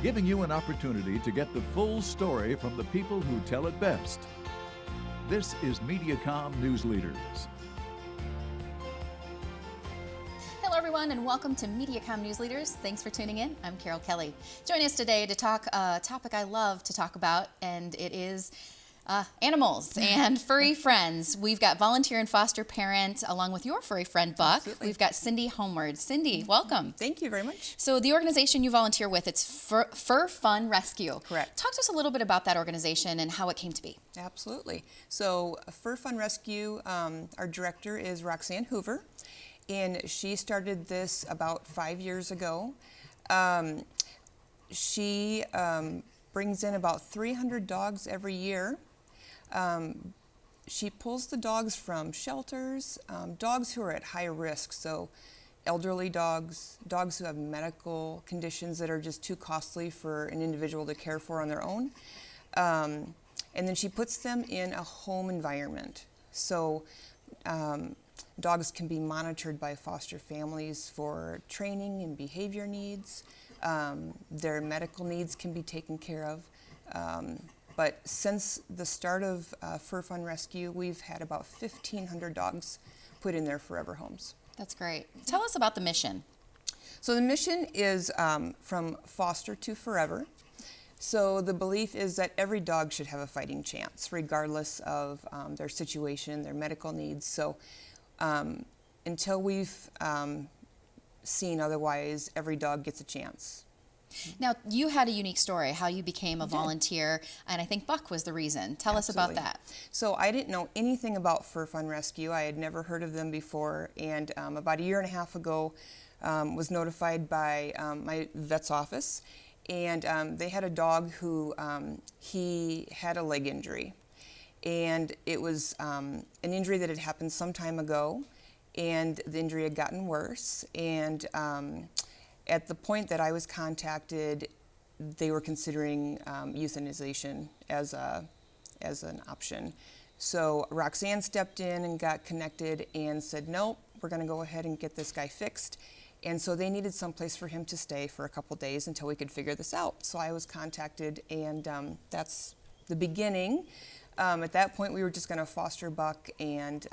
giving you an opportunity to get the full story from the people who tell it best. This is Mediacom News Leaders. Hello everyone and welcome to Mediacom News Leaders. Thanks for tuning in. I'm Carol Kelly. Join us today to talk a topic I love to talk about, and it is animals and furry friends. We've got volunteer and foster parent along with your furry friend Buck. Absolutely. We've got Cyndie Homewood. Cyndie, welcome. Thank you very much. So the organization you volunteer with, it's Fur Fun Rescue. Correct. Talk to us a little bit about that organization and how it came to be. Absolutely. So Fur Fun Rescue, our director is Roxanne Hoover, and she started this about 5 years ago. She brings in about 300 dogs every year. She pulls the dogs from shelters, dogs who are at high risk, so elderly dogs, dogs who have medical conditions that are just too costly for an individual to care for on their own. And then she puts them in a home environment. So dogs can be monitored by foster families for training and behavior needs. Their medical needs can be taken care of. But since the start of Fur Fun Rescue, we've had about 1,500 dogs put in their forever homes. That's great. Tell us about the mission. So the mission is from foster to forever. So the belief is that every dog should have a fighting chance, regardless of their situation, their medical needs. So until we've seen otherwise, every dog gets a chance. Now, you had a unique story, how you became a volunteer, and I think Buck was the reason. Tell us about that. So I didn't know anything about Fur Fun Rescue. I had never heard of them before, and about a year and a half ago was notified by my vet's office, and they had a dog who he had a leg injury, and it was an injury that had happened some time ago, and the injury had gotten worse, and at the point that I was contacted, they were considering euthanization as an option. So Roxanne stepped in and got connected and said, nope, we're going to go ahead and get this guy fixed. And so they needed some place for him to stay for a couple days until we could figure this out. So I was contacted, and that's the beginning. At that point, we were just going to foster Buck, and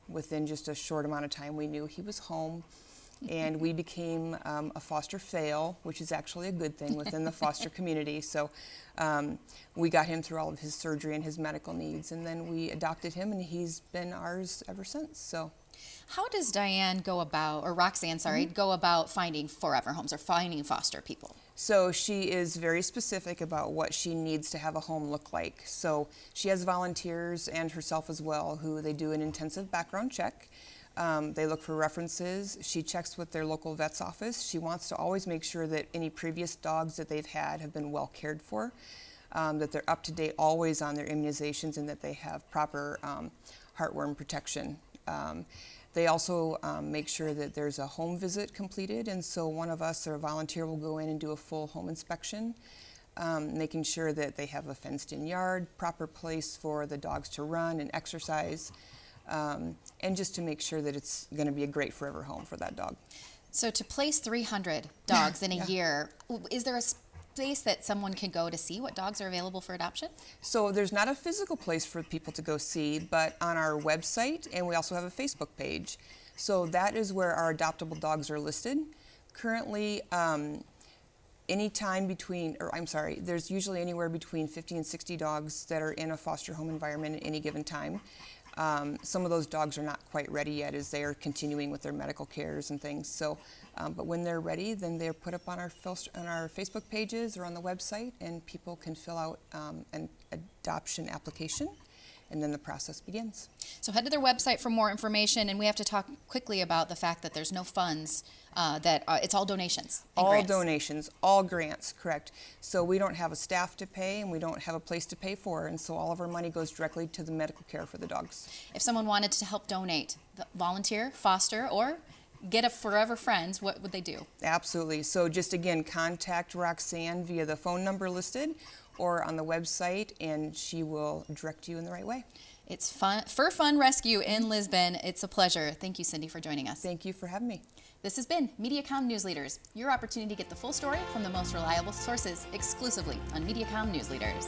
within just a short amount of time, we knew he was home. And we became a foster fail, which is actually a good thing within the foster community. So we got him through all of his surgery and his medical needs, and then we adopted him, and he's been ours ever since. So, how does Diane go about, or Roxanne, sorry, go about finding forever homes or finding foster people? So she is very specific about what she needs to have a home look like. So she has volunteers and herself as well, who they do an intensive background check. They look for references. She checks with their local vet's office. She wants to always make sure that any previous dogs that they've had have been well cared for, that they're up to date always on their immunizations, and that they have proper heartworm protection. They also make sure that there's a home visit completed, and so one of us or a volunteer will go in and do a full home inspection, making sure that they have a fenced-in yard, proper place for the dogs to run and exercise. And just to make sure that it's going to be a great forever home for that dog. So to place 300 dogs in a year, is there a space that someone can go to see what dogs are available for adoption? So there's not a physical place for people to go see, but on our website, and we also have a Facebook page. So that is where our adoptable dogs are listed. Currently, there's usually anywhere between 50 and 60 dogs that are in a foster home environment at any given time. Some of those dogs are not quite ready yet as they are continuing with their medical cares and things. So, but when they're ready, then they're put up on our Facebook pages or on the website, and people can fill out an adoption application, and then the process begins. So head to their website for more information, and we have to talk quickly about the fact that there's no funds, it's all donations and all grants. Donations, all grants, correct. So we don't have a staff to pay, and we don't have a place to pay for, and so all of our money goes directly to the medical care for the dogs. If someone wanted to help donate, volunteer, foster, or get a forever friend, what would they do? Absolutely. So just again, contact Roxanne via the phone number listed or on the website, and she will direct you in the right way. It's Fur Fun Rescue in Lisbon. It's a pleasure. Thank you, Cyndie, for joining us. Thank you for having me. This has been Mediacom News Leaders, your opportunity to get the full story from the most reliable sources exclusively on Mediacom News Leaders.